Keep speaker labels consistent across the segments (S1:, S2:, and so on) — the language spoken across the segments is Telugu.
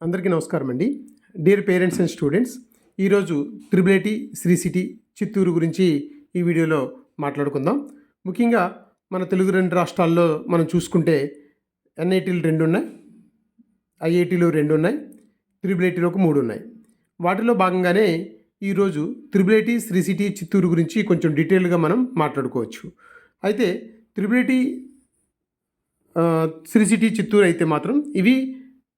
S1: అందరికీ నమస్కారం అండి. డియర్ పేరెంట్స్ అండ్ స్టూడెంట్స్, ఈరోజు triple IT Sri city Chittoor గురించి ఈ వీడియోలో మాట్లాడుకుందాం. ముఖ్యంగా మన తెలుగు రెండు రాష్ట్రాల్లో మనం చూసుకుంటే ఎన్ఐటీలు 2 ఉన్నాయి, ఐఐటీలు 2 ఉన్నాయి, త్రిబుల్ ఐటీలో 3 ఉన్నాయి. వాటిలో భాగంగానే ఈరోజు triple IT Sri city Chittoor గురించి కొంచెం డీటెయిల్గా మనం మాట్లాడుకోవచ్చు. అయితే triple IT Sri city Chittoor అయితే మాత్రం ఇవి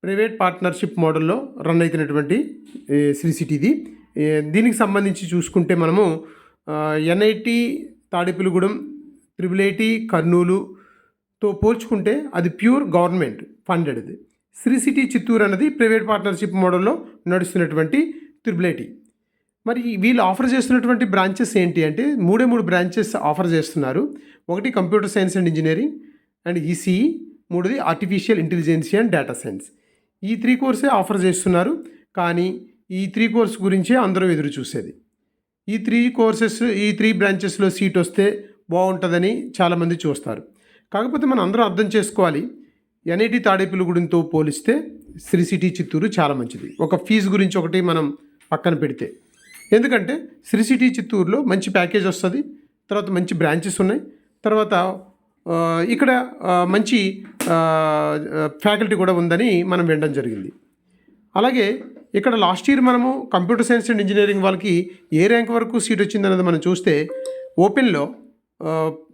S1: ప్రైవేట్ పార్ట్నర్షిప్ మోడల్లో రన్ అవుతున్నటువంటి శ్రీ సిటీది. దీనికి సంబంధించి చూసుకుంటే మనము ఎన్ఐటి తాడేపల్లిగూడెం, త్రిబుల్ ఐటీ కర్నూలుతో పోల్చుకుంటే అది ప్యూర్ గవర్నమెంట్ ఫండెడ్ది. శ్రీ సిటీ చిత్తూరు అనేది ప్రైవేట్ పార్ట్నర్షిప్ మోడల్లో నడుస్తున్నటువంటి త్రిబుల్ ఐటీ. మరి వీళ్ళు ఆఫర్ చేస్తున్నటువంటి బ్రాంచెస్ ఏంటి అంటే 3 బ్రాంచెస్ ఆఫర్ చేస్తున్నారు. ఒకటి computer science and engineering and ECE, 3ది artificial intelligence and data science. ఈ 3 కోర్సే ఆఫర్ చేస్తున్నారు. కానీ ఈ 3 కోర్స్ గురించే అందరూ ఎదురు చూసేది. ఈ 3 బ్రాంచెస్లో సీట్ వస్తే బాగుంటుందని చాలామంది చూస్తారు. కాకపోతే మనం అందరం అర్థం చేసుకోవాలి, ఎన్ఐటి తాడేపల్లిగూడెంతో పోలిస్తే శ్రీ సిటీ చిత్తూరు చాలా మంచిది. ఒక ఫీజు గురించి ఒకటి మనం పక్కన పెడితే, ఎందుకంటే శ్రీ సిటీ చిత్తూరులో మంచి ప్యాకేజ్ వస్తుంది, తర్వాత మంచి బ్రాంచెస్ ఉన్నాయి, తర్వాత ఇక్కడ మంచి ఫ్యాకల్టీ కూడా ఉందని మనం వినడం జరిగింది. అలాగే ఇక్కడ లాస్ట్ ఇయర్ మనము కంప్యూటర్ సైన్స్ అండ్ ఇంజనీరింగ్ వాళ్ళకి ఏ ర్యాంక్ వరకు సీట్ వచ్చిందనేది మనం చూస్తే ఓపెన్లో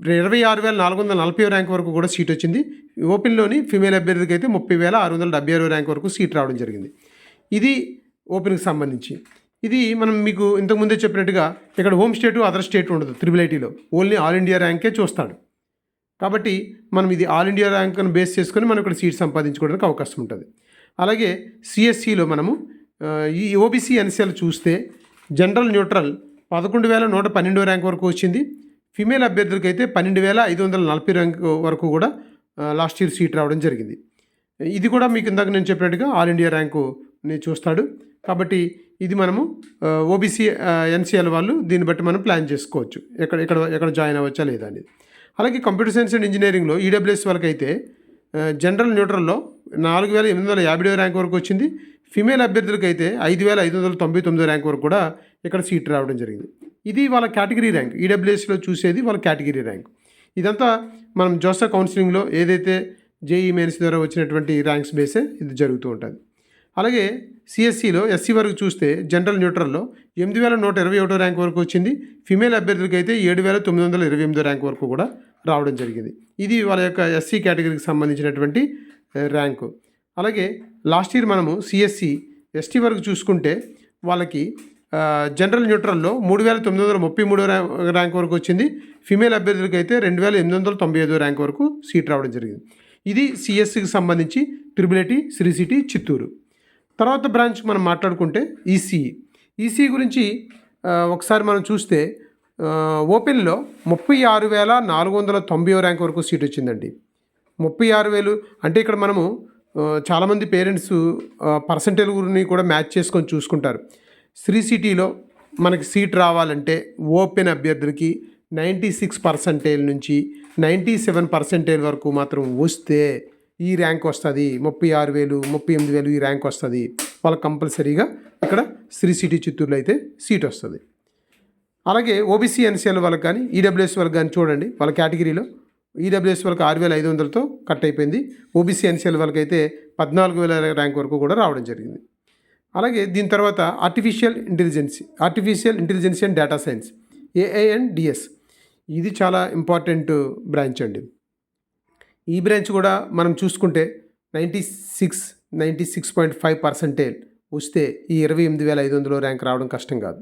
S1: 26,440 ర్యాంక్ వరకు కూడా సీట్ వచ్చింది. ఓపెన్లోని ఫీమేల్ అభ్యర్థికి అయితే 30,676 ర్యాంక్ వరకు సీట్ రావడం జరిగింది. ఇది ఓపెన్కి సంబంధించి. ఇది మనం మీకు ఇంతకుముందే చెప్పినట్టుగా ఇక్కడ హోమ్ స్టేటు అదర్ స్టేట్ ఉండదు. త్రిబుల్ ఐటీలో ఓన్లీ ఆల్ ఇండియా ర్యాంకే చూస్తాడు. కాబట్టి మనం ఇది ఆల్ ఇండియా ర్యాంక్ను బేస్ చేసుకొని మనం ఇక్కడ సీట్ సంపాదించుకోవడానికి అవకాశం ఉంటుంది. అలాగే సిఎస్సిలో మనము ఈ ఓబీసీ ఎన్సీఎల్ చూస్తే జనరల్ న్యూట్రల్ 11,112 ర్యాంక్ వరకు వచ్చింది. ఫీమేల్ అభ్యర్థులకి అయితే 12,540 ర్యాంక్ వరకు కూడా లాస్ట్ ఇయర్ సీట్ రావడం జరిగింది. ఇది కూడా మీకు ఇందాక నేను చెప్పినట్టుగా ఆల్ ఇండియా ర్యాంకుని చూస్తాడు. కాబట్టి ఇది మనము ఓబీసీ ఎన్సీఎల్ వాళ్ళు దీన్ని బట్టి మనం ప్లాన్ చేసుకోవచ్చు, ఎక్కడ జాయిన్ అవ్వచ్చా లేదా అనేది. అలాగే కంప్యూటర్ సైన్స్ అండ్ ఇంజనీరింగ్లో ఈడబ్ల్యూఎస్ వాళ్ళకి అయితే జనరల్ న్యూట్రల్లో 4,850 ర్యాంక్ వరకు వచ్చింది. ఫీమేల్ అభ్యర్థులకి అయితే 5,599 ర్యాంక్ వరకు కూడా ఇక్కడ సీట్ రావడం జరిగింది. ఇది వాళ్ళ కేటగిరీ ర్యాంక్. ఈడబ్ల్యూఎస్లో చూసేది వాళ్ళ కేటగిరీ ర్యాంక్. ఇదంతా మనం జోసా కౌన్సిలింగ్లో ఏదైతే జేఈ మెయిన్స్ ద్వారా వచ్చినటువంటి ర్యాంక్స్ బేసే ఇది జరుగుతూ ఉంటుంది. అలాగే సిఎస్సిలో ఎస్సీ వరకు చూస్తే జనరల్ న్యూట్రల్లో 8,121 ర్యాంక్ వరకు వచ్చింది. ఫీమేల్ అభ్యర్థులకి అయితే 7,928 ర్యాంక్ వరకు కూడా రావడం జరిగింది. ఇది వాళ్ళ యొక్క ఎస్సీ కేటగిరీకి సంబంధించినటువంటి ర్యాంకు. అలాగే లాస్ట్ ఇయర్ మనము సిఎస్సి ఎస్టీ వరకు చూసుకుంటే వాళ్ళకి జనరల్ న్యూట్రల్లో 3,933 ర్యాంక్ వరకు వచ్చింది. ఫీమేల్ అభ్యర్థులకి అయితే 2,895 ర్యాంక్ వరకు సీట్ రావడం జరిగింది. ఇది సిఎస్సికి సంబంధించి triple IT Sri city Chittoor. తర్వాత బ్రాంచ్ మనం మాట్లాడుకుంటే ఈసీఈ గురించి ఒకసారి మనం చూస్తే ఓపెన్లో 36,490 ర్యాంక్ వరకు సీట్ వచ్చిందండి. 36,000 అంటే ఇక్కడ మనము చాలామంది పేరెంట్స్ పర్సంటేజ్ గురిని కూడా మ్యాచ్ చేసుకొని చూసుకుంటారు. శ్రీ సిటీలో మనకి సీట్ రావాలంటే ఓపెన్ అభ్యర్థులకి 96% నుంచి 97% వరకు మాత్రం వస్తే ఈ ర్యాంక్ వస్తుంది. 36,000, 38,000 ఈ ర్యాంక్ వస్తుంది. వాళ్ళకి కంపల్సరీగా ఇక్కడ శ్రీ సిటీ చిత్తూరులో అయితే సీట్ వస్తుంది. అలాగే ఓబీసీ ఎన్సీఎల్ వాళ్ళకి కానీ ఈడబ్ల్యూఎస్ వాళ్ళకి కానీ చూడండి, వాళ్ళ కేటగిరీలో ఈడబ్ల్యూఎస్ వాళ్ళకి 6,500తో కట్ అయిపోయింది. ఓబీసీ ఎన్సీఎల్ వాళ్ళకి అయితే 14,000 ర్యాంక్ వరకు కూడా రావడం జరిగింది. అలాగే దీని తర్వాత artificial intelligence and data science, AI and DS. ఇది చాలా ఇంపార్టెంట్ బ్రాంచ్ అండి. ఈ బ్రాంచ్ కూడా మనం చూసుకుంటే 96.5% వస్తే ఈ 28,500 ర్యాంక్ రావడం కష్టం కాదు.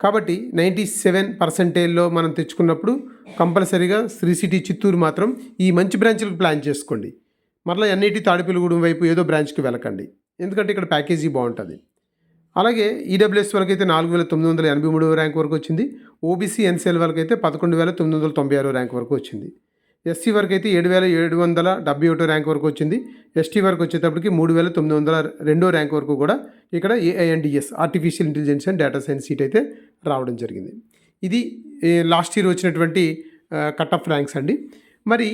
S1: కాబట్టి 97%లో మనం తెచ్చుకున్నప్పుడు కంపల్సరీగా శ్రీ సిటీ చిత్తూరు మాత్రం ఈ మంచి బ్రాంచ్లకు ప్లాన్ చేసుకోండి. మరలా ఎన్ఐటి తాడేపల్లిగూడెం వైపు ఏదో బ్రాంచ్కి వెళ్ళకండి, ఎందుకంటే ఇక్కడ ప్యాకేజీ బాగుంటుంది. అలాగే ఈడబ్ల్యూఎస్ వాళ్ళకి అయితే 4,983 ర్యాంక్ వరకు వచ్చింది. ఓబీసీ ఎన్సీఎల్ వాళ్ళకి అయితే 11,996 ర్యాంక్ వరకు వచ్చింది. ఎస్సీ వరకు అయితే 7,771 ర్యాంక్ వరకు వచ్చింది. ఎస్టీ వరకు వచ్చేటప్పటికి 3,902 ర్యాంక్ వరకు కూడా ఇక్కడ AI and DS, artificial intelligence and data science seat అయితే రావడం జరిగింది. ఇది లాస్ట్ ఇయర్ వచ్చినటువంటి కట్ ఆఫ్ ర్యాంక్స్ అండి. మరి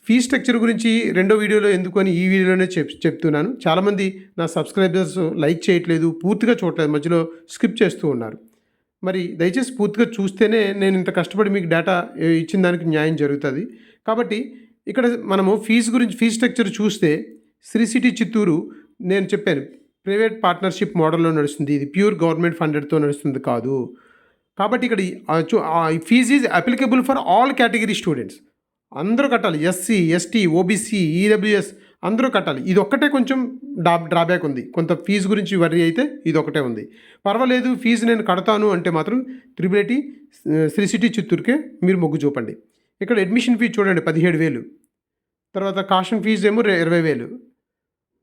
S1: ఫీ స్ట్రక్చర్ గురించి రెండో వీడియోలో ఎందుకు అని ఈ వీడియోలోనే చెప్తున్నాను. చాలామంది నా సబ్స్క్రైబర్స్ లైక్ చేయట్లేదు, పూర్తిగా చూడట్లేదు, మధ్యలో స్కిప్ చేస్తూ ఉన్నారు. మరి దయచేసి పూర్తిగా చూస్తేనే నేను ఇంత కష్టపడి మీకు డేటా ఇచ్చిన దానికి న్యాయం జరుగుతుంది. కాబట్టి ఇక్కడ మనము ఫీజు గురించి ఫీ స్ట్రక్చర్ చూస్తే శ్రీ సిటీ చిత్తూరు నేను చెప్పాను ప్రైవేట్ పార్ట్నర్షిప్ మోడల్లో నడుస్తుంది. ఇది ప్యూర్ గవర్నమెంట్ ఫండెడ్తో నడుస్తుంది కాదు. కాబట్టి ఇక్కడ fees is applicable for all category students. అందరూ కట్టాలి. ఎస్సీ, ఎస్టీ, ఓబీసీ, ఈడబ్ల్యూఎస్ అందరూ కట్టాలి. ఇది ఒక్కటే కొంచెం డ్రాబ్యాక్ ఉంది. కొంత ఫీజు గురించి వర్రీ అయితే ఇది ఒకటే ఉంది. పర్వాలేదు ఫీజు నేను కడతాను అంటే మాత్రం త్రిబుల్ శ్రీ సిటీ చిత్తూరుకే మీరు మొగ్గు చూపండి. ఇక్కడ అడ్మిషన్ ఫీజు చూడండి 17,000. తర్వాత కాషన్ ఫీజు ఏమో 20,000.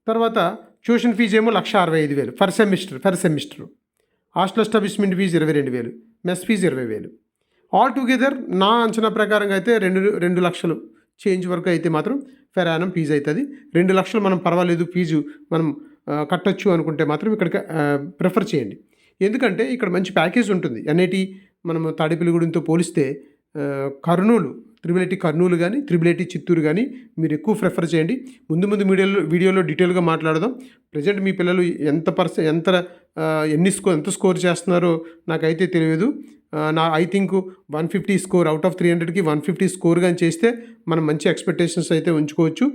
S1: తర్వాత ట్యూషన్ ఫీజు ఏమో 1,65,000 for semester. Hostel establishment fee 22,000, mess fee 20,000. All together నా అంచనా ప్రకారంగా అయితే 2 లక్షలు చేంజ్ వరకు అయితే మాత్రం ఫెర్ యానం ఫీజు అవుతుంది. 2 లక్షలు మనం పర్వాలేదు ఫీజు మనం కట్టొచ్చు అనుకుంటే మాత్రం ఇక్కడికి ప్రిఫర్ చేయండి. ఎందుకంటే ఇక్కడ మంచి ప్యాకేజ్ ఉంటుంది. ఎన్ఐటి మనము తాడేపల్లిగూడెంతో పోలిస్తే త్రిబుల్ ఐటీ కర్నూలు కానీ త్రిబుల్ ఐటీ చిత్తూరు కానీ మీరు ఎక్కువ ప్రిఫర్ చేయండి. ముందు వీడియోలో డీటెయిల్గా మాట్లాడదాం. ప్రజెంట్ మీ పిల్లలు ఎంత స్కోర్ చేస్తున్నారో నాకైతే తెలియదు. I think 150 score out of 300కి 150 స్కోర్ కానీ చేస్తే మనం మంచి ఎక్స్పెక్టేషన్స్ అయితే ఉంచుకోవచ్చు.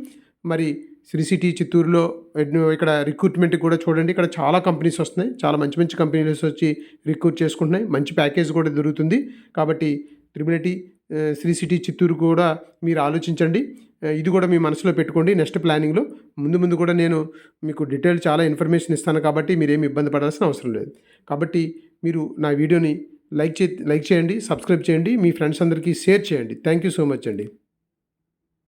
S1: మరి శ్రీ సిటీ చిత్తూరులో ఇక్కడ రిక్రూట్మెంట్ కూడా చూడండి. ఇక్కడ చాలా కంపెనీస్ వస్తున్నాయి, చాలా మంచి మంచి కంపెనీస్ వచ్చి రిక్రూట్ చేసుకుంటున్నాయి. మంచి ప్యాకేజ్ కూడా దొరుకుతుంది. కాబట్టి triple IT Sri city Chittoor కూడా మీరు ఆలోచించండి. ఇది కూడా మీ మనసులో పెట్టుకోండి. నెక్స్ట్ ప్లానింగ్లో ముందు కూడా నేను మీకు డీటెయిల్ చాలా ఇన్ఫర్మేషన్ ఇస్తాను. కాబట్టి మీరేమి ఇబ్బంది పడాల్సిన అవసరం లేదు. కాబట్టి మీరు నా వీడియోని లైక్ చేయండి, సబ్స్క్రైబ్ చేయండి, మీ ఫ్రెండ్స్ అందరికీ షేర్ చేయండి. థ్యాంక్ యూ సో మచ్ అండి.